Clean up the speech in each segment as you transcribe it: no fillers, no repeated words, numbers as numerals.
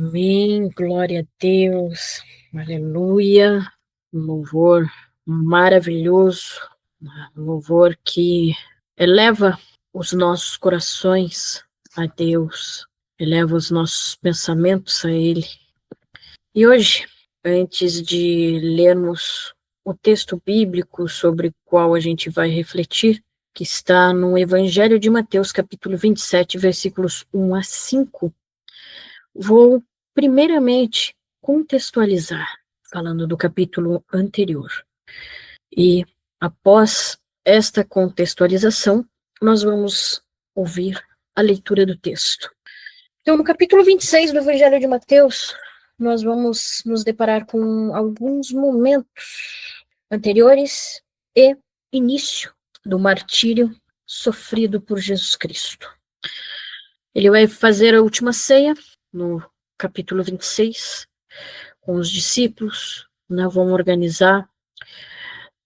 Amém, glória a Deus, aleluia, um louvor maravilhoso, um louvor que eleva os nossos corações a Deus, eleva os nossos pensamentos a Ele. E hoje, antes de lermos o texto bíblico sobre o qual a gente vai refletir, que está no Evangelho de Mateus, capítulo 27, versículos 1 a 5, vou primeiramente contextualizar, falando do capítulo anterior. E após esta contextualização, nós vamos ouvir a leitura do texto. Então, no capítulo 26 do Evangelho de Mateus, nós vamos nos deparar com alguns momentos anteriores e início do martírio sofrido por Jesus Cristo. Ele vai fazer a última ceia, no capítulo 26, com os discípulos, né, vão organizar.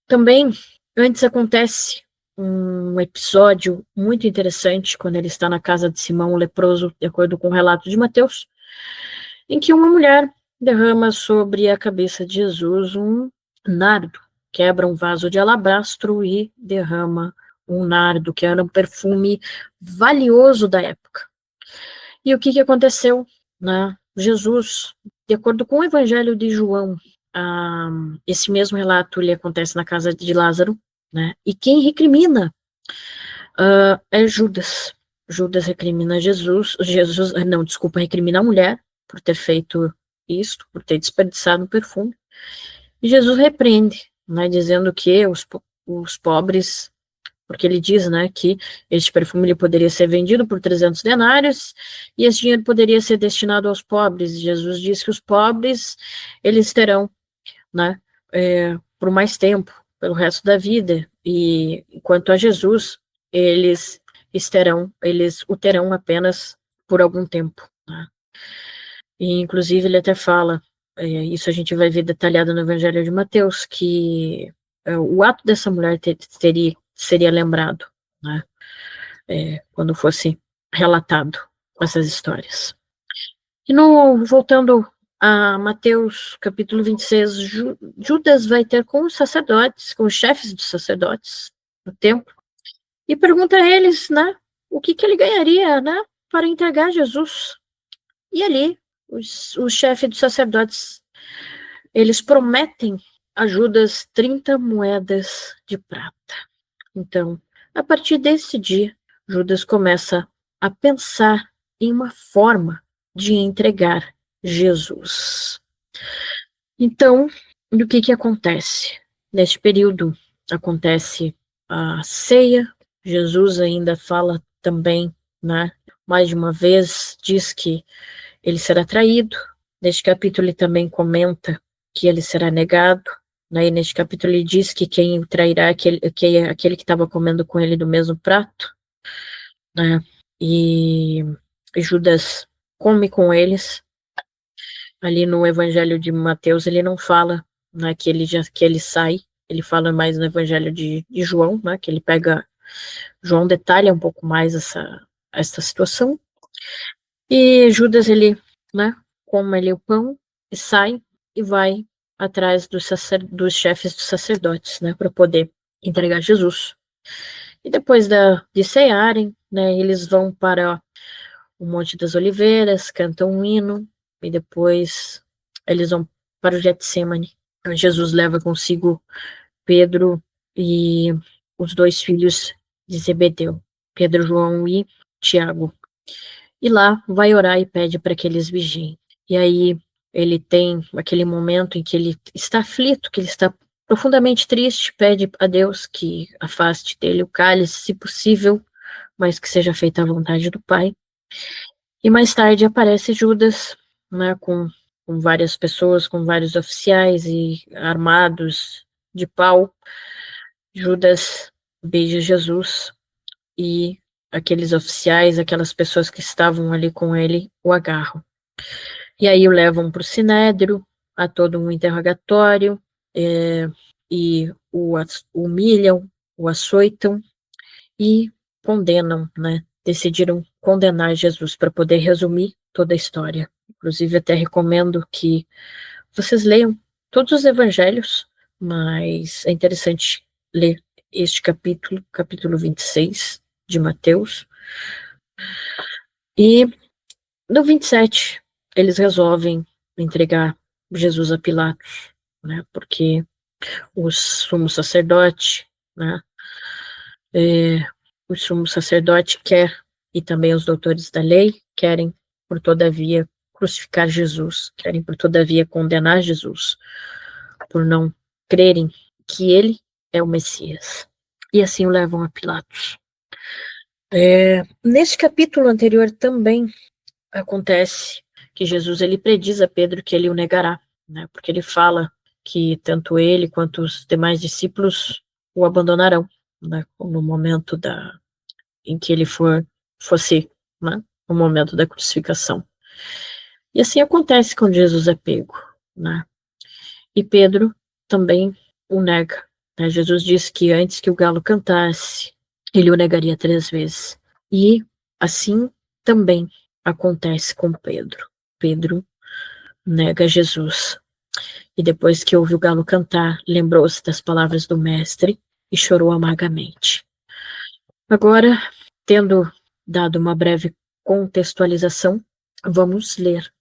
Também, antes acontece um episódio muito interessante, quando ele está na casa de Simão o leproso, de acordo com o relato de Mateus, em que uma mulher derrama sobre a cabeça de Jesus um nardo, quebra um vaso de alabastro e derrama um nardo, que era um perfume valioso da época. E o que aconteceu, né? Jesus, de acordo com o Evangelho de João, esse mesmo relato ele acontece na casa de Lázaro, né? E quem recrimina é Judas. Judas recrimina recrimina a mulher por ter feito isto, por ter desperdiçado o perfume. E Jesus repreende, né? Dizendo que os pobres, porque ele diz, né, que este perfume ele poderia ser vendido por 300 denários e esse dinheiro poderia ser destinado aos pobres. Jesus diz que os pobres, eles terão, né, por mais tempo, pelo resto da vida, e quanto a Jesus, eles o terão apenas por algum tempo, né? E, inclusive, ele até fala, isso a gente vai ver detalhado no Evangelho de Mateus, que o ato dessa mulher seria lembrado, né, quando fosse relatado essas histórias. E voltando a Mateus capítulo 26, Judas vai ter com os sacerdotes, com os chefes dos sacerdotes no templo, e pergunta a eles, né, o que ele ganharia, né, para entregar Jesus. E ali, os chefes dos sacerdotes, eles prometem a Judas 30 moedas de prata. Então, a partir desse dia, Judas começa a pensar em uma forma de entregar Jesus. Então, o que acontece? Neste período, acontece a ceia, Jesus ainda fala também, né, mais de uma vez, diz que ele será traído. Neste capítulo, ele também comenta que ele será negado. Né? E neste capítulo, ele diz que quem o trairá é aquele que estava comendo com ele do mesmo prato. Né? E Judas come com eles. Ali no Evangelho de Mateus, ele não fala, né, que ele sai. Ele fala mais no Evangelho de João, né, que ele pega. João detalha um pouco mais essa situação. E Judas, ele, né, come ali o pão e sai e vai atrás dos chefes dos sacerdotes, né, para poder entregar Jesus. E depois de cearem, né, eles vão para o Monte das Oliveiras, cantam um hino, e depois eles vão para o Getsemane. Então, Jesus leva consigo Pedro e os dois filhos de Zebedeu, Pedro, João e Tiago. E lá vai orar e pede para que eles vigiem. E aí ele tem aquele momento em que ele está aflito, que ele está profundamente triste, pede a Deus que afaste dele o cálice, se possível, mas que seja feita a vontade do Pai. E mais tarde aparece Judas, né, com várias pessoas, com vários oficiais e armados de pau. Judas beija Jesus e aqueles oficiais, aquelas pessoas que estavam ali com ele, o agarram. E aí o levam para o sinédrio, a todo um interrogatório, e o humilham, o açoitam e condenam, né? Decidiram condenar Jesus, para poder resumir, toda a história. Inclusive, até recomendo que vocês leiam todos os evangelhos, mas é interessante ler este capítulo 26 de Mateus. E no 27, eles resolvem entregar Jesus a Pilatos, né? Porque o sumo sacerdote, né? O sumo sacerdote quer, e também os doutores da lei, querem, por todavia, crucificar Jesus, querem, por todavia, condenar Jesus, por não crerem que ele é o Messias. E assim o levam a Pilatos. Neste capítulo anterior também acontece que Jesus ele prediz a Pedro que ele o negará, né? Porque ele fala que tanto ele quanto os demais discípulos o abandonarão, né? No momento em que ele fosse, né? No momento da crucificação. E assim acontece quando Jesus é pego, né? E Pedro também o nega, né? Jesus disse que antes que o galo cantasse, ele o negaria 3 vezes. E assim também acontece com Pedro. Pedro nega Jesus. E depois que ouviu o galo cantar, lembrou-se das palavras do mestre e chorou amargamente. Agora, tendo dado uma breve contextualização, vamos ler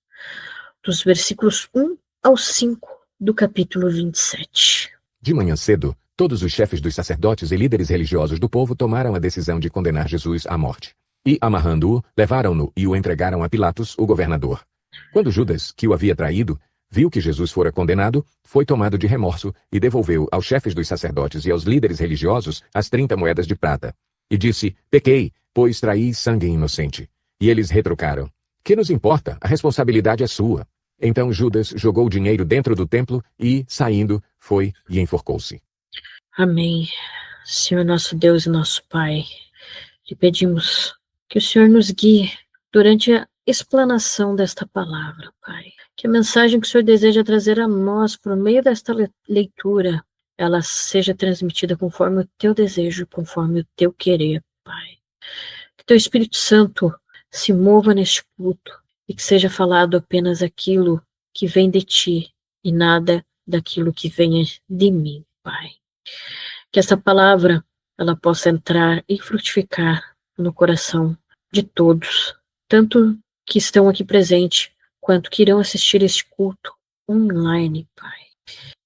dos versículos 1 ao 5 do capítulo 27. De manhã cedo, todos os chefes dos sacerdotes e líderes religiosos do povo tomaram a decisão de condenar Jesus à morte. E, amarrando-o, levaram-no e o entregaram a Pilatos, o governador. Quando Judas, que o havia traído, viu que Jesus fora condenado, foi tomado de remorso e devolveu aos chefes dos sacerdotes e aos líderes religiosos as 30 moedas de prata. E disse: pequei, pois traí sangue inocente. E eles retrucaram: que nos importa? A responsabilidade é sua. Então Judas jogou o dinheiro dentro do templo e, saindo, foi e enforcou-se. Amém. Senhor nosso Deus e nosso Pai, te pedimos que o Senhor nos guie durante a explanação desta palavra, Pai. Que a mensagem que o Senhor deseja trazer a nós por meio desta leitura, ela seja transmitida conforme o teu desejo, conforme o teu querer, Pai. Que teu Espírito Santo se mova neste culto e que seja falado apenas aquilo que vem de ti e nada daquilo que venha de mim, Pai. Que essa palavra ela possa entrar e frutificar no coração de todos, tanto que estão aqui presentes, quanto que irão assistir este culto online, Pai.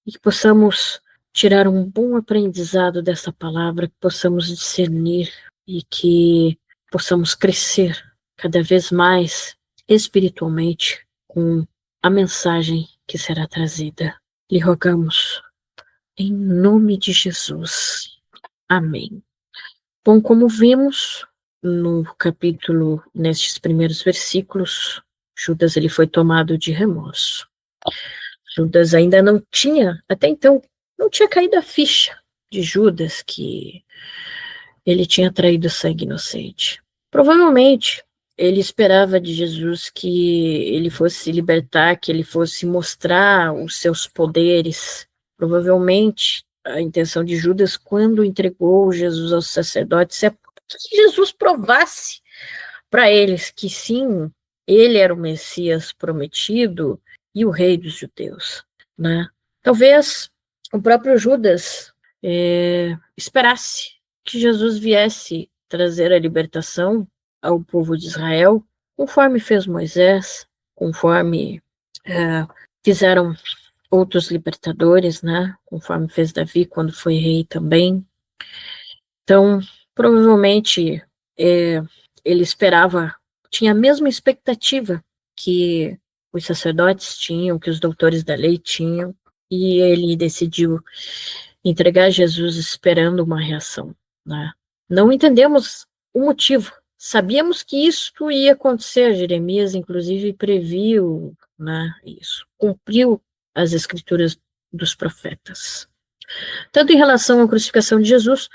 E que possamos tirar um bom aprendizado dessa palavra, que possamos discernir e que possamos crescer cada vez mais espiritualmente com a mensagem que será trazida. Lhe rogamos, em nome de Jesus. Amém. Bom, como vimos no capítulo, nestes primeiros versículos, Judas ele foi tomado de remorso. Judas ainda não tinha, até então, não tinha caído a ficha de Judas que ele tinha traído sangue inocente. Provavelmente, ele esperava de Jesus que ele fosse se libertar, que ele fosse mostrar os seus poderes. Provavelmente, a intenção de Judas, quando entregou Jesus aos sacerdotes, é que Jesus provasse para eles que sim, ele era o Messias prometido e o rei dos judeus, né? Talvez o próprio Judas esperasse que Jesus viesse trazer a libertação ao povo de Israel, conforme fez Moisés, conforme fizeram outros libertadores, né? Conforme fez Davi quando foi rei também. Então, provavelmente ele esperava, tinha a mesma expectativa que os sacerdotes tinham, que os doutores da lei tinham, e ele decidiu entregar Jesus esperando uma reação, né? Não entendemos o motivo. Sabíamos que isto ia acontecer. Jeremias, inclusive, previu, né, isso, cumpriu as escrituras dos profetas. Tanto em relação à crucificação de Jesus,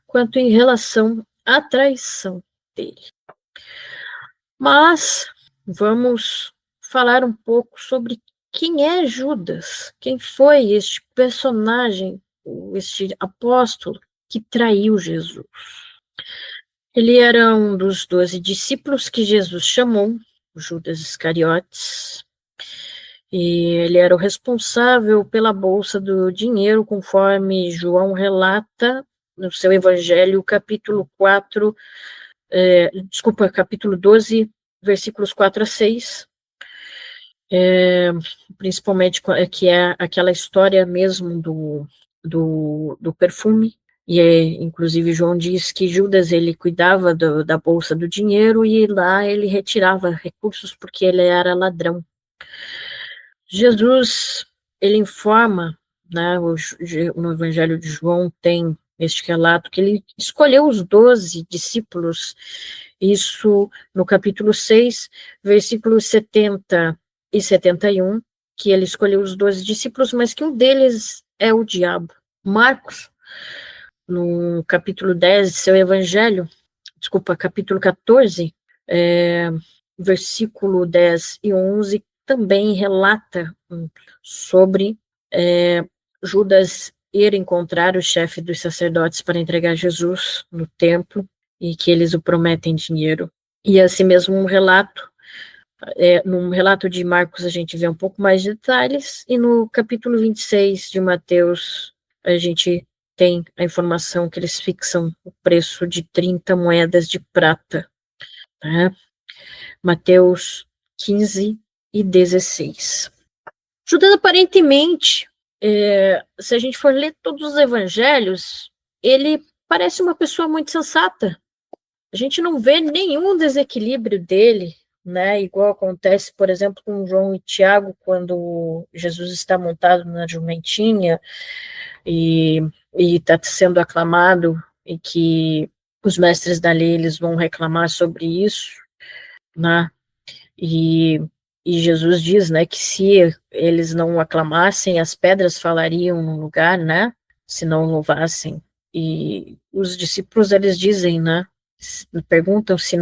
quanto em relação à traição dele. Mas vamos falar um pouco sobre quem é Judas, quem foi este personagem, este apóstolo que traiu Jesus. Ele era um dos 12 discípulos que Jesus chamou Judas Iscariotes, e ele era o responsável pela bolsa do dinheiro, conforme João relata no seu Evangelho, capítulo 4, capítulo 12, versículos 4 a 6, principalmente que é aquela história mesmo do perfume, e inclusive João diz que Judas ele cuidava da bolsa do dinheiro e lá ele retirava recursos porque ele era ladrão. Jesus, ele informa, né, no Evangelho de João tem este relato que ele escolheu os 12 discípulos, isso no capítulo 6, versículos 70 e 71, que ele escolheu os 12 discípulos, mas que um deles é o diabo. Marcos, no capítulo 10 de seu Evangelho, capítulo 14, versículo 10 e 11, também relata sobre Judas ir encontrar o chefe dos sacerdotes para entregar Jesus no templo e que eles o prometem dinheiro. E assim mesmo um relato, no relato de Marcos a gente vê um pouco mais de detalhes, e no capítulo 26 de Mateus a gente tem a informação que eles fixam o preço de 30 moedas de prata, né? Mateus 15 e 16. Judas, aparentemente, se a gente for ler todos os evangelhos, ele parece uma pessoa muito sensata. A gente não vê nenhum desequilíbrio dele, né? Igual acontece, por exemplo, com João e Tiago, quando Jesus está montado na jumentinha e está sendo aclamado, e que os mestres da lei eles vão reclamar sobre isso, né? E Jesus diz, né, que se eles não aclamassem, as pedras falariam no lugar, né, se não louvassem. E os discípulos, eles dizem, né, perguntam se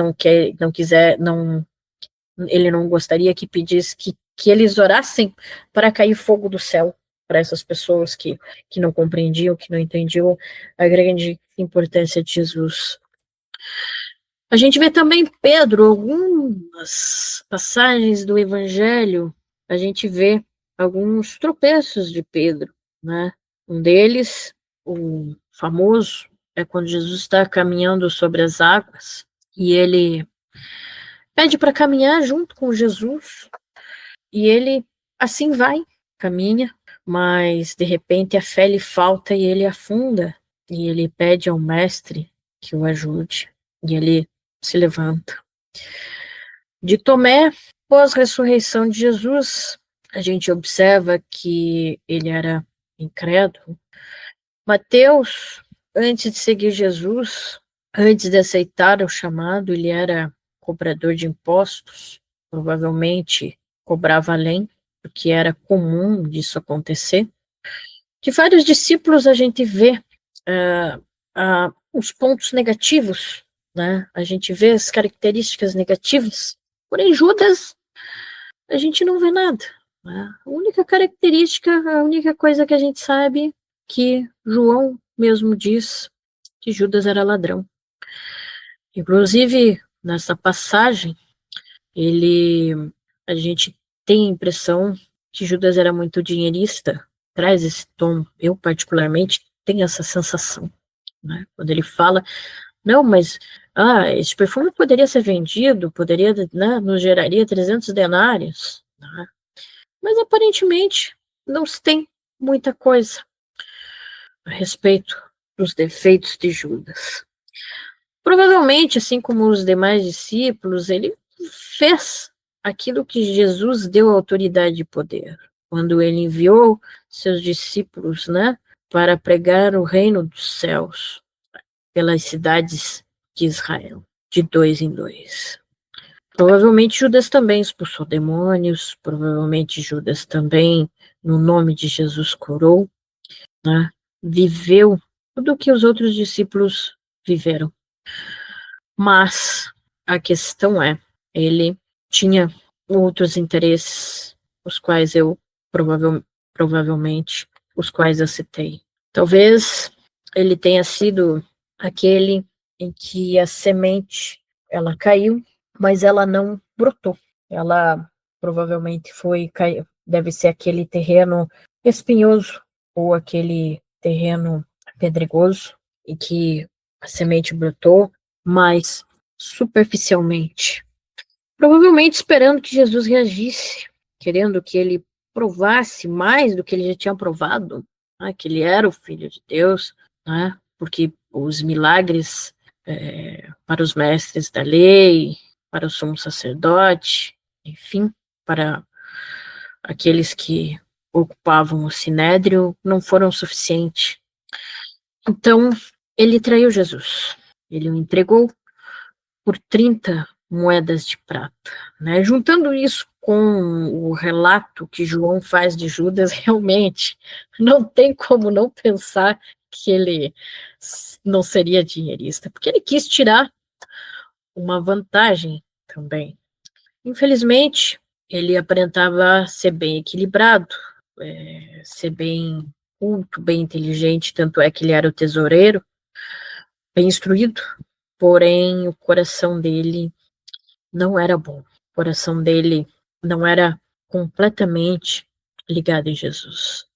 ele não gostaria que pedisse que eles orassem para cair fogo do céu para essas pessoas que não compreendiam, que não entendiam a grande importância de Jesus. A gente vê também Pedro, algumas passagens do Evangelho, a gente vê alguns tropeços de Pedro, né? Um deles, o famoso, é quando Jesus está caminhando sobre as águas e ele pede para caminhar junto com Jesus e ele assim vai, caminha, mas de repente a fé lhe falta e ele afunda e ele pede ao mestre que o ajude e ele se levanta. De Tomé, pós-ressurreição de Jesus, a gente observa que ele era incrédulo. Mateus, antes de seguir Jesus, antes de aceitar o chamado, ele era cobrador de impostos, provavelmente cobrava além, porque era comum disso acontecer. De vários discípulos a gente vê os pontos negativos, né? A gente vê as características negativas, porém Judas a gente não vê nada, né? A única característica, a única coisa que a gente sabe que João mesmo diz que Judas era ladrão. Inclusive, nessa passagem, a gente tem a impressão que Judas era muito dinheirista, traz esse tom, eu particularmente tenho essa sensação, né? Quando ele fala, não, mas esse perfume poderia ser vendido, poderia, né, nos geraria 300 denários, né? Mas aparentemente não se tem muita coisa a respeito dos defeitos de Judas. Provavelmente, assim como os demais discípulos, ele fez aquilo que Jesus deu autoridade e poder, quando ele enviou seus discípulos, né, para pregar o reino dos céus pelas cidades de Israel, de 2 em 2. Provavelmente Judas também expulsou demônios, provavelmente Judas também, no nome de Jesus, curou, né, viveu tudo o que os outros discípulos viveram. Mas a questão é, ele tinha outros interesses, os quais eu provavelmente, os quais eu citei. Talvez ele tenha sido aquele em que a semente, ela caiu, mas ela não brotou. ela provavelmente deve ser aquele terreno espinhoso ou aquele terreno pedregoso e que a semente brotou mais superficialmente. Provavelmente esperando que Jesus reagisse, querendo que ele provasse mais do que ele já tinha provado, né, que ele era o Filho de Deus, né, porque os milagres para os mestres da lei, para o sumo sacerdote, enfim, para aqueles que ocupavam o sinédrio, não foram suficientes. Então, ele traiu Jesus. Ele o entregou por 30 moedas de prata, né? Juntando isso com o relato que João faz de Judas, realmente não tem como não pensar que ele não seria dinheirista, porque ele quis tirar uma vantagem também. Infelizmente, ele aparentava ser bem equilibrado, ser bem culto, bem inteligente, tanto é que ele era o tesoureiro, bem instruído, porém o coração dele não era bom. O coração dele não era completamente ligado em Jesus.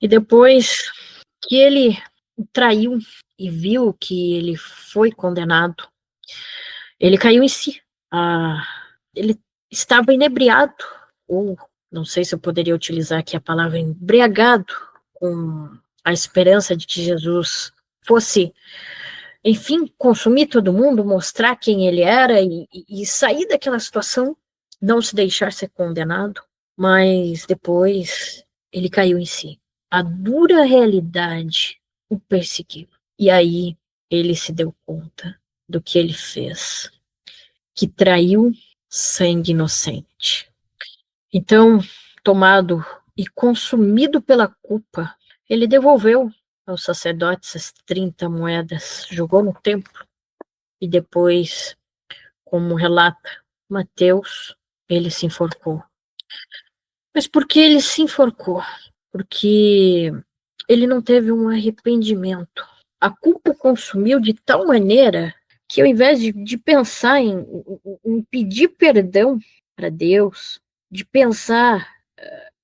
E depois que ele o traiu e viu que ele foi condenado, ele caiu em si. Ele estava inebriado, ou não sei se eu poderia utilizar aqui a palavra embriagado, com a esperança de que Jesus fosse, enfim, consumir todo mundo, mostrar quem ele era e sair daquela situação, não se deixar ser condenado, mas depois ele caiu em si. A dura realidade o perseguiu. E aí ele se deu conta do que ele fez, que traiu sangue inocente. Então, tomado e consumido pela culpa, ele devolveu aos sacerdotes as 30 moedas, jogou no templo e depois, como relata Mateus, ele se enforcou. Mas por que ele se enforcou? Porque ele não teve um arrependimento. A culpa o consumiu de tal maneira que, ao invés de pensar em pedir perdão para Deus, de pensar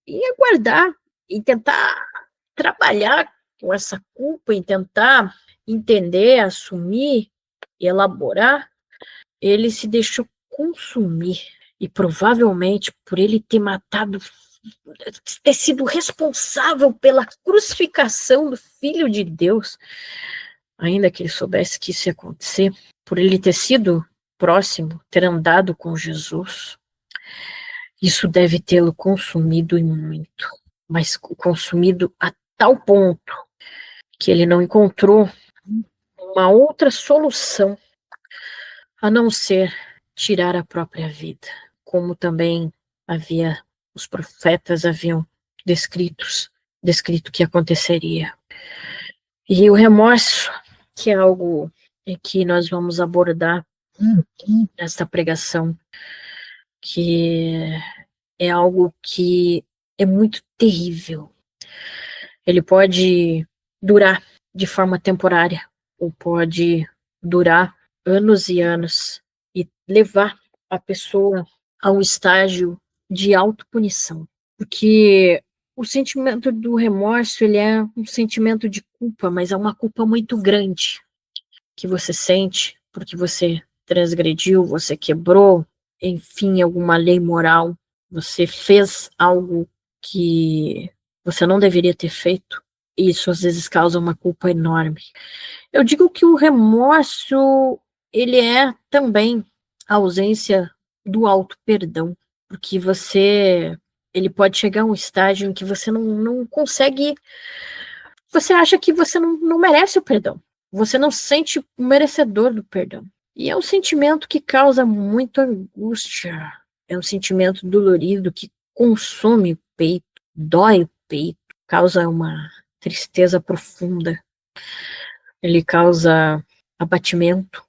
em aguardar, em tentar trabalhar com essa culpa, em tentar entender, assumir, elaborar, ele se deixou consumir. E provavelmente por ele ter sido responsável pela crucificação do Filho de Deus, ainda que ele soubesse que isso ia acontecer, por ele ter sido próximo, ter andado com Jesus, isso deve tê-lo consumido e muito, mas consumido a tal ponto que ele não encontrou uma outra solução a não ser tirar a própria vida, como também os profetas haviam descrito que aconteceria. E o remorso, que é algo que nós vamos abordar nesta pregação, que é algo que é muito terrível. Ele pode durar de forma temporária, ou pode durar anos e anos e levar a pessoa a um estágio de autopunição. Porque o sentimento do remorso, ele é um sentimento de culpa, mas é uma culpa muito grande que você sente porque você transgrediu, você quebrou, enfim, alguma lei moral, você fez algo que você não deveria ter feito. Isso às vezes causa uma culpa enorme. Eu digo que o remorso, ele é também a ausência do auto-perdão, porque ele pode chegar a um estágio em que você não consegue, você acha que você não merece o perdão, você não se sente merecedor do perdão. E é um sentimento que causa muita angústia, é um sentimento dolorido que consome o peito, dói o peito, causa uma tristeza profunda, ele causa abatimento,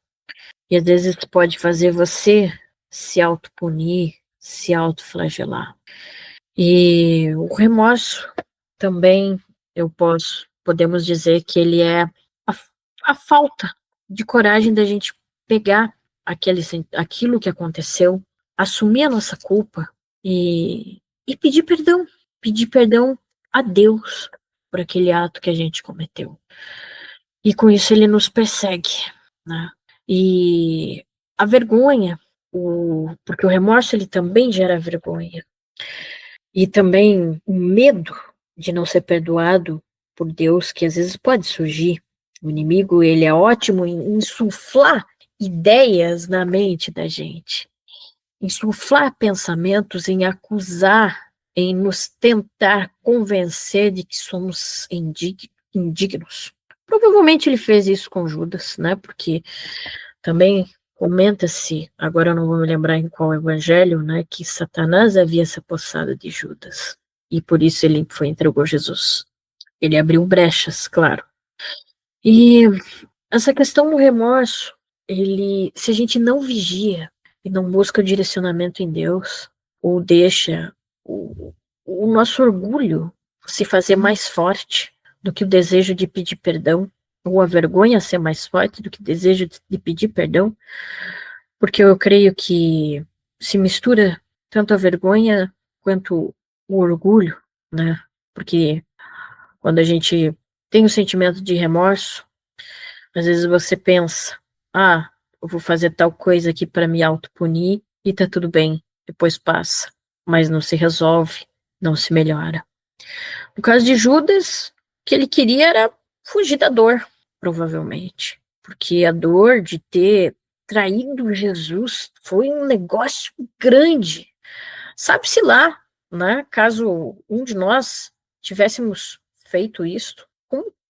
e às vezes pode fazer você se autopunir, se autoflagelar. E o remorso também, podemos dizer que ele é a falta de coragem da gente pegar aquilo que aconteceu assumir a nossa culpa e pedir perdão a Deus por aquele ato que a gente cometeu. E com isso ele nos persegue, né? E a vergonha, porque o remorso ele também gera vergonha. E também o medo de não ser perdoado por Deus, que às vezes pode surgir. O inimigo, ele é ótimo em insuflar ideias na mente da gente, insuflar pensamentos, em acusar, em nos tentar convencer de que somos indignos. Provavelmente ele fez isso com Judas, né? Porque também comenta-se, agora eu não vou me lembrar em qual evangelho, né, que Satanás havia se apossado de Judas. E por isso ele foi entregou Jesus. Ele abriu brechas, claro. E essa questão do remorso, se a gente não vigia e não busca direcionamento em Deus, ou deixa o nosso orgulho se fazer mais forte do que o desejo de pedir perdão, ou a vergonha ser mais forte do que o desejo de pedir perdão, porque eu creio que se mistura tanto a vergonha quanto o orgulho, né? Porque quando a gente tem o sentimento de remorso, às vezes você pensa, eu vou fazer tal coisa aqui para me autopunir e tá tudo bem, depois passa, mas não se resolve, não se melhora. No caso de Judas, o que ele queria era fugir da dor, provavelmente, porque a dor de ter traído Jesus foi um negócio grande. Sabe-se lá, né? Caso um de nós tivéssemos feito isto,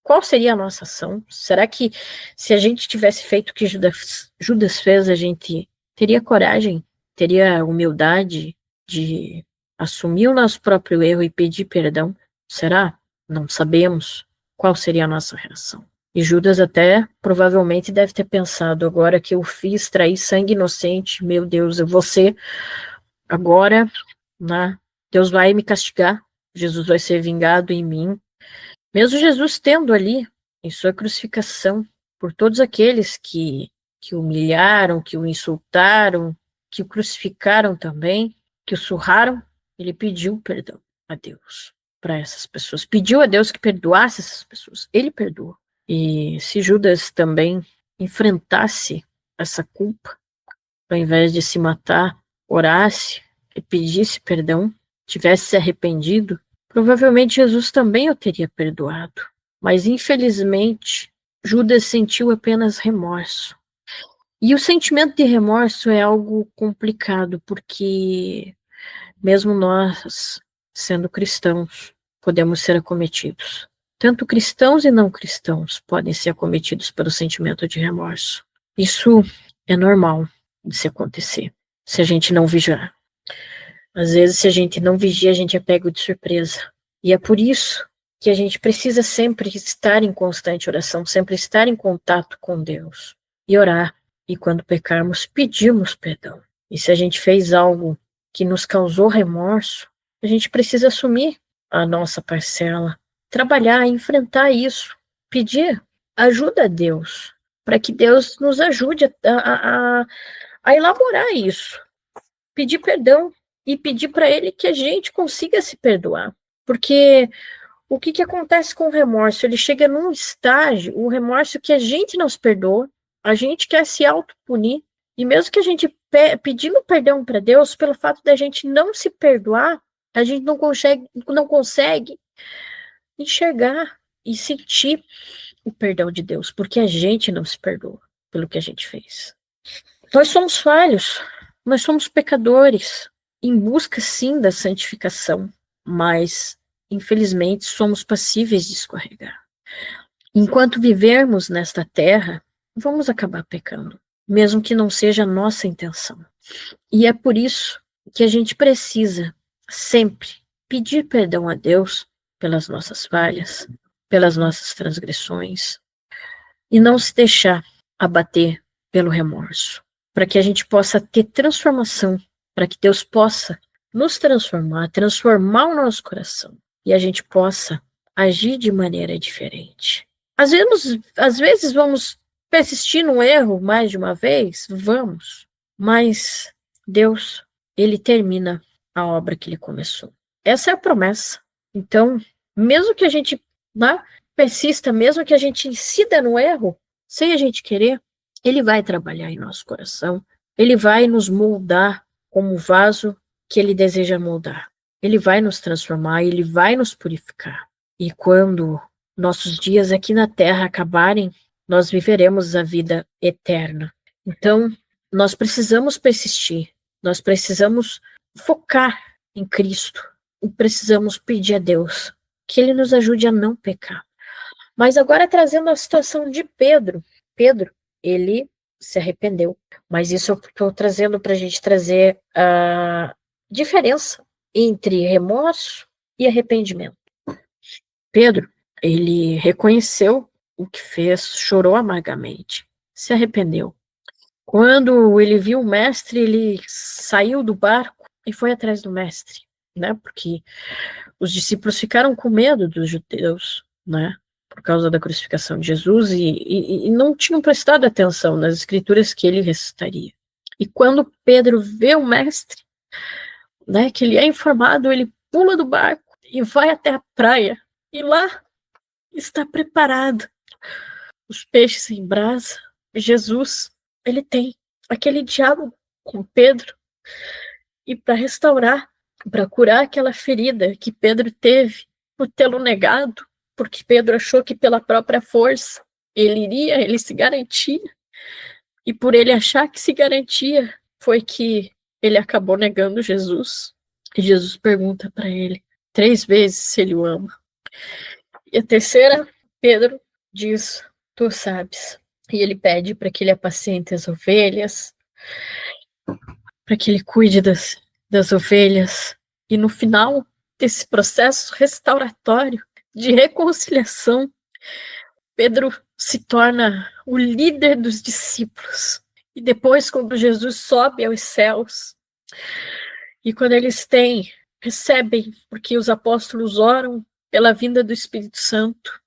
qual seria a nossa ação? Será que se a gente tivesse feito o que Judas fez, a gente teria coragem, teria humildade de assumir o nosso próprio erro e pedir perdão? Será? Não sabemos qual seria a nossa reação. E Judas até provavelmente deve ter pensado, agora que eu fiz trair sangue inocente, meu Deus, eu vou ser agora, né? Deus vai me castigar, Jesus vai ser vingado em mim. Mesmo Jesus tendo ali, em sua crucificação, por todos aqueles que o humilharam, que o insultaram, que o crucificaram também, que o surraram, ele pediu perdão a Deus para essas pessoas. Pediu a Deus que perdoasse essas pessoas. Ele perdoou. E se Judas também enfrentasse essa culpa, ao invés de se matar, orasse e pedisse perdão, tivesse se arrependido, provavelmente Jesus também o teria perdoado. Mas, infelizmente, Judas sentiu apenas remorso. E o sentimento de remorso é algo complicado, porque mesmo nós, sendo cristãos, podemos ser acometidos. Tanto cristãos e não cristãos podem ser acometidos pelo sentimento de remorso. Isso é normal de se acontecer, se a gente não vigiar. Às vezes, se a gente não vigia, a gente é pego de surpresa. E é por isso que a gente precisa sempre estar em constante oração, sempre estar em contato com Deus e orar. E quando pecarmos, pedirmos perdão. E se a gente fez algo que nos causou remorso, a gente precisa assumir a nossa parcela, trabalhar, enfrentar isso, pedir ajuda a Deus, para que Deus nos ajude a elaborar isso, pedir perdão e pedir para Ele que a gente consiga se perdoar. Porque o que acontece com o remorso? Ele chega num estágio, o remorso que a gente não se perdoa, a gente quer se autopunir, e mesmo que a gente pedindo perdão para Deus, pelo fato da gente não se perdoar, a gente não consegue enxergar e sentir o perdão de Deus, porque a gente não se perdoa pelo que a gente fez. Nós somos falhos, nós somos pecadores, em busca sim da santificação, mas infelizmente somos passíveis de escorregar. Enquanto vivermos nesta terra, vamos acabar pecando, mesmo que não seja a nossa intenção. E é por isso que a gente precisa sempre pedir perdão a Deus pelas nossas falhas, pelas nossas transgressões, e não se deixar abater pelo remorso, para que a gente possa ter transformação, para que Deus possa nos transformar o nosso coração, e a gente possa agir de maneira diferente. Às vezes vamos persistir no erro mais de uma vez, vamos, mas Deus ele termina a obra que ele começou. Essa é a promessa. Então, mesmo que a gente, né, persista, mesmo que a gente incida no erro, sem a gente querer, ele vai trabalhar em nosso coração, ele vai nos moldar como o vaso que ele deseja moldar. Ele vai nos transformar, ele vai nos purificar. E quando nossos dias aqui na Terra acabarem, nós viveremos a vida eterna. Então, nós precisamos persistir, nós precisamos focar em Cristo e precisamos pedir a Deus que Ele nos ajude a não pecar. Mas agora trazendo a situação de Pedro. Pedro, ele se arrependeu, mas isso eu estou trazendo para a gente trazer a diferença entre remorso e arrependimento. Pedro, ele reconheceu o que fez, chorou amargamente, se arrependeu. Quando ele viu o mestre, ele saiu do barco e foi atrás do mestre, né? Porque os discípulos ficaram com medo dos judeus, né? Por causa da crucificação de Jesus e não tinham prestado atenção nas escrituras que ele recitaria. E quando Pedro vê o mestre, né, que ele é informado, ele pula do barco e vai até a praia. E lá está preparado os peixes em brasa. Jesus, ele tem aquele diálogo com Pedro e para restaurar, para curar aquela ferida que Pedro teve por tê-lo negado, porque Pedro achou que pela própria força ele se garantia, e por ele achar que se garantia, foi que ele acabou negando Jesus. E Jesus pergunta para ele 3 vezes se ele o ama. E a terceira, Pedro diz, tu sabes. E ele pede para que ele apacente as ovelhas, para que ele cuide das ovelhas. E no final desse processo restauratório, de reconciliação, Pedro se torna o líder dos discípulos. E depois, quando Jesus sobe aos céus, e quando eles recebem, porque os apóstolos oram pela vinda do Espírito Santo,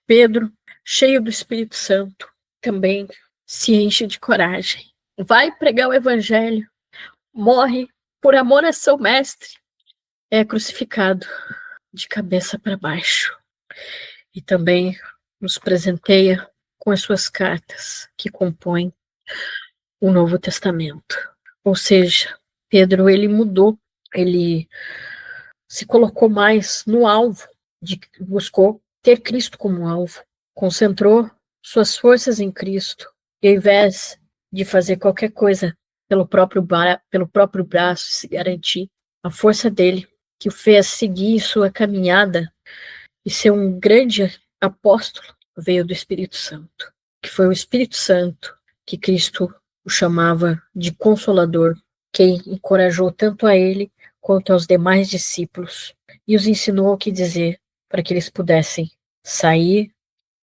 Pedro, cheio do Espírito Santo, também se enche de coragem. Vai pregar o evangelho, morre por amor a seu mestre, é crucificado de cabeça para baixo. E também nos presenteia com as suas cartas que compõem o Novo Testamento. Ou seja, Pedro, ele mudou, ele se colocou mais no alvo, buscou ter Cristo como alvo, concentrou suas forças em Cristo, e ao invés de fazer qualquer coisa pelo próprio braço, se garantir, a força dele, que o fez seguir sua caminhada e ser um grande apóstolo, veio do Espírito Santo, que foi o Espírito Santo que Cristo o chamava de Consolador, quem encorajou tanto a ele quanto aos demais discípulos e os ensinou o que dizer para que eles pudessem sair,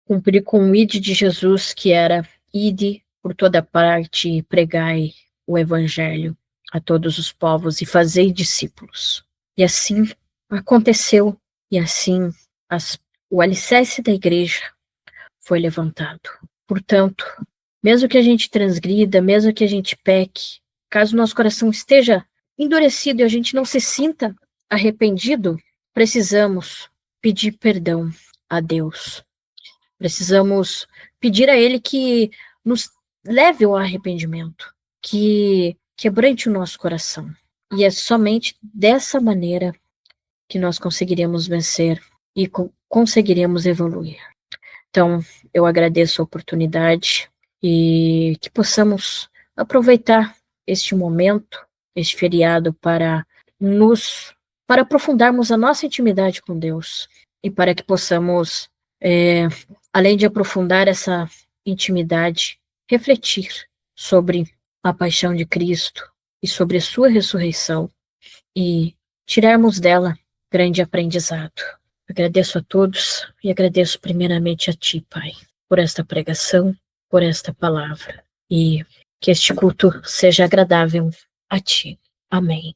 cumprir com o ide de Jesus, que era ide por toda parte e pregai o evangelho a todos os povos e fazei discípulos. E assim aconteceu, e assim o alicerce da igreja foi levantado. Portanto, mesmo que a gente transgrida, mesmo que a gente peque, caso nosso coração esteja endurecido e a gente não se sinta arrependido, precisamos pedir perdão a Deus. Precisamos pedir a Ele que nos leve ao arrependimento, que quebrante o nosso coração. E é somente dessa maneira que nós conseguiremos vencer e conseguiremos evoluir. Então, eu agradeço a oportunidade e que possamos aproveitar este momento, este feriado, para aprofundarmos a nossa intimidade com Deus e para que possamos, além de aprofundar essa intimidade, refletir sobre a paixão de Cristo e sobre a sua ressurreição e tirarmos dela grande aprendizado. Agradeço a todos e agradeço primeiramente a Ti, Pai, por esta pregação, por esta palavra, e que este culto seja agradável a Ti. Amém.